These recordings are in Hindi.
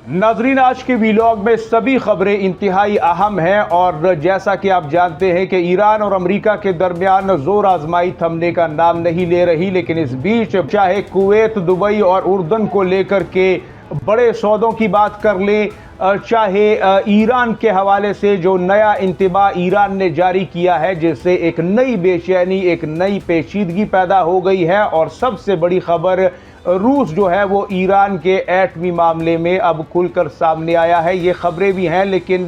नाजरीन, आज के वीलॉग में सभी खबरें इंतहाई अहम हैं और जैसा कि आप जानते हैं कि ईरान और अमेरिका के दरमियान जोर आजमाई थमने का नाम नहीं ले रही, लेकिन इस बीच चाहे कुवैत, दुबई और उर्दन को लेकर के बड़े सौदों की बात कर लें, चाहे ईरान के हवाले से जो नया इंतबा ईरान ने जारी किया है, जिससे एक नई बेचैनी, एक नई पेचीदगी पैदा हो गई है। और सबसे बड़ी खबर, रूस जो है वो ईरान के एटमी मामले में अब खुलकर सामने आया है। ये खबरें भी हैं, लेकिन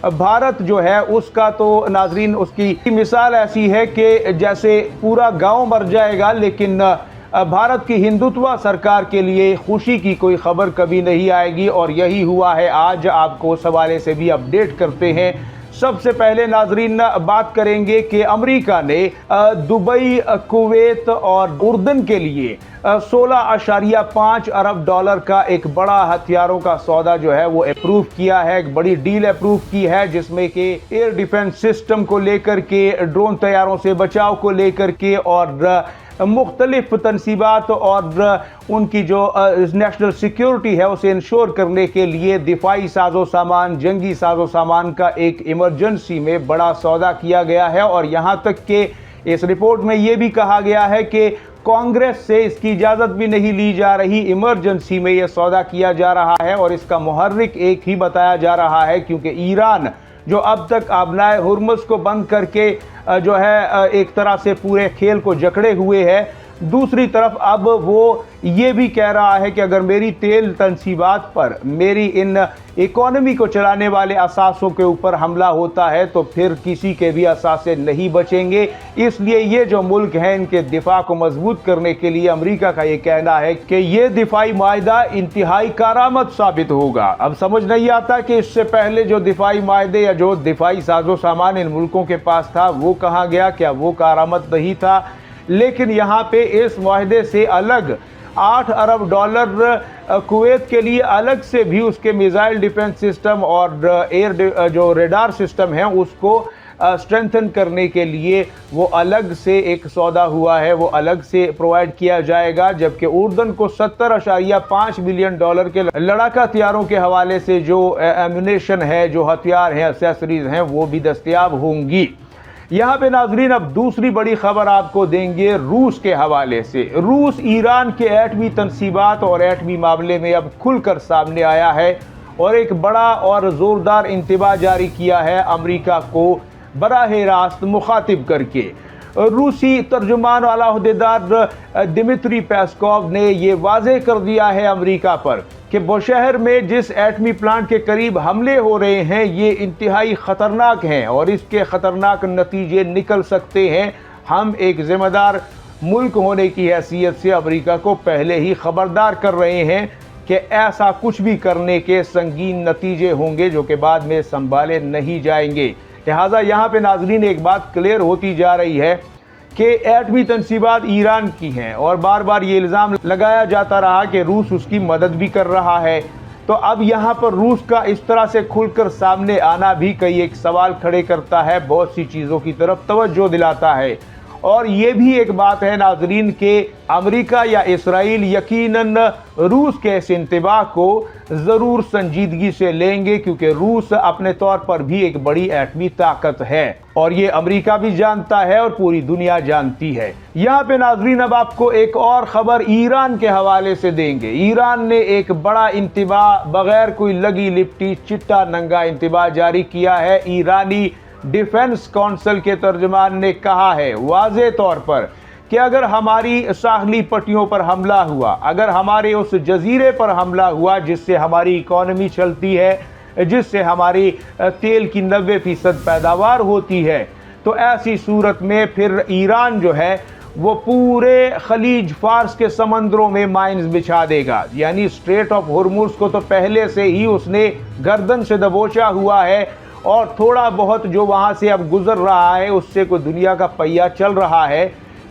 भारत जो है उसका तो नाजरीन, उसकी मिसाल ऐसी है कि जैसे पूरा गांव मर जाएगा, लेकिन भारत की हिंदुत्व सरकार के लिए खुशी की कोई खबर कभी नहीं आएगी। और यही हुआ है। आज आपको उस हवाले से भी अपडेट करते हैं। सबसे पहले नाजरीन बात करेंगे कि अमेरिका ने दुबई, कुवैत और उर्दन के लिए 16.5 अरब डॉलर का एक बड़ा हथियारों का सौदा जो है वो अप्रूव किया है। एक बड़ी डील अप्रूव की है, जिसमें कि एयर डिफेंस सिस्टम को लेकर के, ड्रोन तैयारों से बचाव को लेकर के और मुख्तलिफ तनसीबात और उनकी जो नेशनल सिक्योरिटी है उसे इंश्योर करने के लिए दिफाई साजो सामान, जंगी साजो सामान का एक इमरजेंसी में बड़ा सौदा किया गया है। और यहाँ तक कि इस रिपोर्ट में ये भी कहा गया है कि कांग्रेस से इसकी इजाज़त भी नहीं ली जा रही, इमरजेंसी में यह सौदा किया जा रहा है। और इसका मुहर्रिक एक ही बताया जा रहा है, क्योंकि ईरान जो अब तक आबनाए हुर्मुज़ को बंद करके जो है एक तरह से पूरे खेल को जकड़े हुए है, दूसरी तरफ अब वो ये भी कह रहा है कि अगर मेरी तेल तनसीबात पर, मेरी इन इकोनॉमी को चलाने वाले असासों के ऊपर हमला होता है तो फिर किसी के भी असासे नहीं बचेंगे। इसलिए ये जो मुल्क हैं, इनके दिफा को मजबूत करने के लिए अमेरिका का ये कहना है कि ये दिफाई माहिदा इंतहाई कारामद साबित होगा। अब समझ नहीं आता कि इससे पहले जो दिफाई माहिदे या जो दिफाई साजो सामान इन मुल्कों के पास था वो कहाँ गया? क्या वो कारामद नहीं था? लेकिन यहाँ पे इस माहिदे से अलग 8 अरब डॉलर कुवैत के लिए अलग से भी उसके मिसाइल डिफेंस सिस्टम और एयर जो रेडार सिस्टम है उसको स्ट्रेंथन करने के लिए वो अलग से एक सौदा हुआ है, वो अलग से प्रोवाइड किया जाएगा। जबकि उर्दन को 70.5 बिलियन डॉलर के लड़ाका हथियारों के हवाले से जो एम्यूनेशन है, जो हथियार हैं, एक्सेसरीज हैं, वो भी दस्तयाब होंगी। यहाँ पे नाजरीन अब दूसरी बड़ी खबर आपको देंगे रूस के हवाले से। रूस ईरान के एटमी तनसीबात और एटमी मामले में अब खुलकर सामने आया है और एक बड़ा और ज़ोरदार इंतबा जारी किया है अमेरिका को बराह रास्त मुखातिब करके। रूसी तर्जुमान वाला अहदेदार दिमित्री पेस्कोव ने यह वाज़ेह कर दिया है अमेरिका पर कि बुशहर में जिस एटमी प्लांट के करीब हमले हो रहे हैं ये इंतहाई ख़तरनाक हैं और इसके ख़तरनाक नतीजे निकल सकते हैं। हम एक ज़िम्मेदार मुल्क होने की हैसियत से अमेरिका को पहले ही ख़बरदार कर रहे हैं कि ऐसा कुछ भी करने के संगीन नतीजे होंगे जो कि बाद में संभाले नहीं जाएंगे। लिहाजा यहाँ पे नाजरीन एक बात क्लियर होती जा रही है कि एटमी तनसीबात ईरान की हैं और बार बार ये इल्ज़ाम लगाया जाता रहा कि रूस उसकी मदद भी कर रहा है। तो अब यहाँ पर रूस का इस तरह से खुलकर सामने आना भी कई एक सवाल खड़े करता है, बहुत सी चीज़ों की तरफ तवज्जो दिलाता है। और ये भी एक बात है नाजरीन के अमेरिका या इसराइल यकीनन रूस के इस इंतबा को ज़रूर संजीदगी से लेंगे, क्योंकि रूस अपने तौर पर भी एक बड़ी एटमी ताकत है और ये अमेरिका भी जानता है और पूरी दुनिया जानती है। यहाँ पे नाजरीन अब आपको एक और ख़बर ईरान के हवाले से देंगे। ईरान ने एक बड़ा इंतबा, बगैर कोई लगी लिपटी, चिट्टा नंगा इंतबा जारी किया है। ईरानी डिफेंस काउंसिल के तर्जमान ने कहा है वाज़े तौर पर कि अगर हमारी साहली पट्टियों पर हमला हुआ, अगर हमारे उस जजीरे पर हमला हुआ जिससे हमारी इकोनॉमी चलती है, जिससे हमारी तेल की 90% पैदावार होती है, तो ऐसी सूरत में फिर ईरान जो है वो पूरे खलीज फार्स के समंदरों में माइंस बिछा देगा। यानी स्ट्रेट ऑफ हुर्मुज़ को तो पहले से ही उसने गर्दन से दबोचा हुआ है और थोड़ा बहुत जो वहाँ से अब गुजर रहा है उससे कोई दुनिया का पहिया चल रहा है,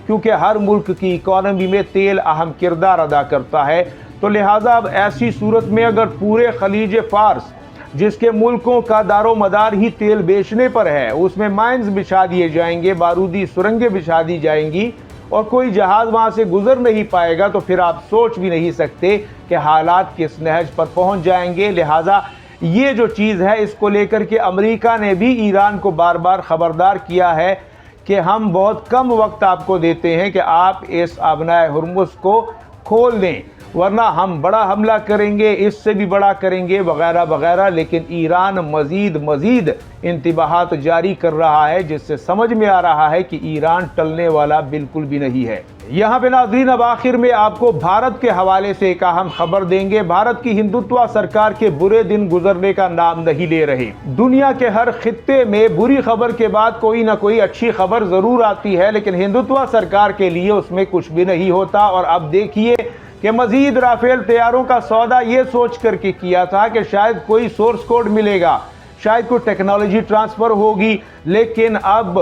क्योंकि हर मुल्क की इकोनॉमी में तेल अहम किरदार अदा करता है। तो लिहाजा अब ऐसी सूरत में अगर पूरे खलीज फार्स, जिसके मुल्कों का दारो मदार ही तेल बेचने पर है, उसमें माइंस बिछा दिए जाएंगे, बारूदी सुरंगें बिछा दी जाएंगी, और कोई जहाज वहां से गुजर नहीं पाएगा तो फिर आप सोच भी नहीं सकते कि हालात किस नहज पर पहुंच जाएंगे। लिहाजा ये जो चीज़ है, इसको लेकर के अमेरिका ने भी ईरान को बार बार खबरदार किया है कि हम बहुत कम वक्त आपको देते हैं कि आप इस आबनाए हुर्मुज़ को खोल दें, वरना हम बड़ा हमला करेंगे, इससे भी बड़ा करेंगे वगैरह वगैरह। लेकिन ईरान मज़ीद इंतबाहात जारी कर रहा है, जिससे समझ में आ रहा है कि ईरान टलने वाला बिल्कुल भी नहीं है। यहाँ पे नाज़रीन, अब आखिर में आपको भारत के हवाले से एक अहम खबर देंगे। भारत की हिंदुत्व सरकार के बुरे दिन गुजरने का नाम नहीं ले रहे। दुनिया के हर खित्ते में बुरी खबर के बाद कोई ना कोई अच्छी खबर जरूर आती है, लेकिन हिंदुत्व सरकार के लिए उसमें कुछ भी नहीं होता। और अब देखिए कि मजीद राफेल तैयारों का सौदा ये सोच करके किया था कि शायद कोई सोर्स कोड मिलेगा, शायद कोई टेक्नोलॉजी ट्रांसफर होगी, लेकिन अब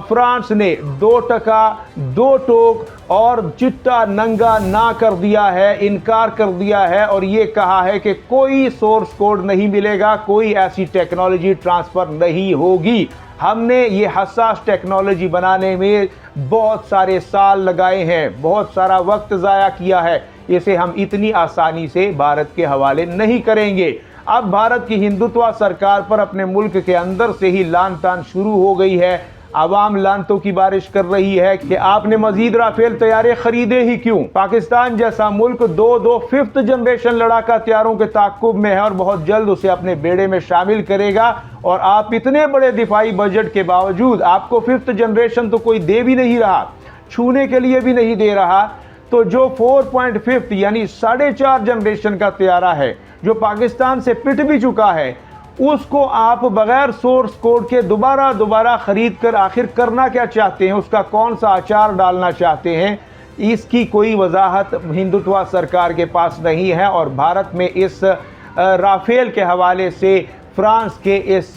फ्रांस ने 2 टका 2 टोक और चिट्टा नंगा ना कर दिया है, इनकार कर दिया है और ये कहा है कि कोई सोर्स कोड नहीं मिलेगा, कोई ऐसी टेक्नोलॉजी ट्रांसफर नहीं होगी। हमने ये हसास टेक्नोलॉजी बनाने में बहुत सारे साल लगाए हैं, बहुत सारा वक्त ज़ाया किया है, इसे हम इतनी आसानी से भारत के हवाले नहीं करेंगे। अब भारत की हिंदुत्व सरकार पर अपने मुल्क के अंदर से ही लान तान शुरू हो गई है। आवाम लानतों की बारिश कर रही है कि आपने मजीद राफेल तैयारे खरीदे ही क्यों। पाकिस्तान जैसा मुल्क 2 5th जनरेशन लड़ाका हथियारों के ताक़ुब में है और बहुत जल्द उसे अपने बेड़े में शामिल करेगा। और आप इतने बड़े दिफाई बजट के बावजूद आपको 5th जनरेशन तो कोई दे भी नहीं रहा, छूने के लिए भी नहीं दे रहा। तो जो 4.5 यानी 4.5 जनरेशन का तैयारा है, जो पाकिस्तान से पिट भी चुका है, उसको आप बगैर सोर्स कोड के दोबारा खरीद कर आखिर करना क्या चाहते हैं, उसका कौन सा अचार डालना चाहते हैं, इसकी कोई वजाहत हिंदुत्व सरकार के पास नहीं है। और भारत में इस राफेल के हवाले से फ्रांस के इस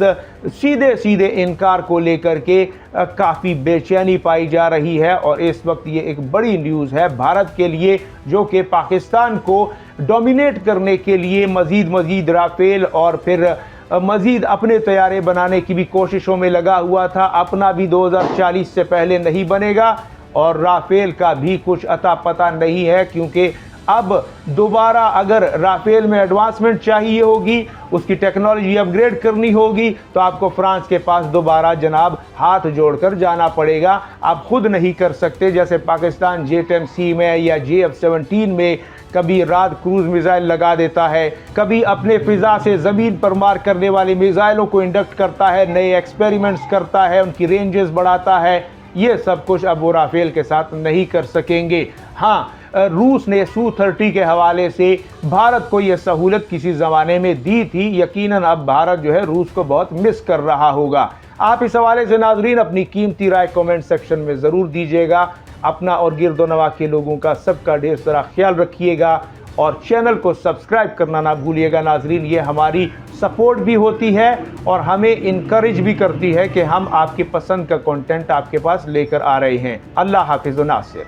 सीधे इनकार को लेकर के काफ़ी बेचैनी पाई जा रही है। और इस वक्त ये एक बड़ी न्यूज़ है भारत के लिए, जो कि पाकिस्तान को डोमिनेट करने के लिए मज़ीद राफेल और फिर मज़ीद अपने तैयारे बनाने की भी कोशिशों में लगा हुआ था। अपना भी 2040 से पहले नहीं बनेगा और राफेल का भी कुछ अता पता नहीं है, क्योंकि अब दोबारा अगर राफेल में एडवांसमेंट चाहिए होगी, उसकी टेक्नोलॉजी अपग्रेड करनी होगी, तो आपको फ्रांस के पास दोबारा जनाब हाथ जोड़कर जाना पड़ेगा। आप खुद नहीं कर सकते। जैसे पाकिस्तान J-10C में या JF-17 में कभी रात क्रूज मिसाइल लगा देता है, कभी अपने फिजा से ज़मीन पर मार करने वाले मिसाइलों को इंडक्ट करता है, नए एक्सपेरिमेंट्स करता है, उनकी रेंजेस बढ़ाता है। ये सब कुछ अब वो राफेल के साथ नहीं कर सकेंगे। हाँ, रूस ने Su-30 के हवाले से भारत को यह सहूलत किसी ज़माने में दी थी। यकीनन अब भारत जो है रूस को बहुत मिस कर रहा होगा। आप इस हवाले से नाजरीन अपनी कीमती राय कमेंट सेक्शन में ज़रूर दीजिएगा। अपना और गिरदोनवा के लोगों का सबका ढेर सारा ख्याल रखिएगा और चैनल को सब्सक्राइब करना ना भूलिएगा नाजरीन। ये हमारी सपोर्ट भी होती है और हमें इनकरेज भी करती है कि हम आपकी पसंद का कंटेंट आपके पास लेकर आ रहे हैं। अल्लाह हाफिज़ व नासिर।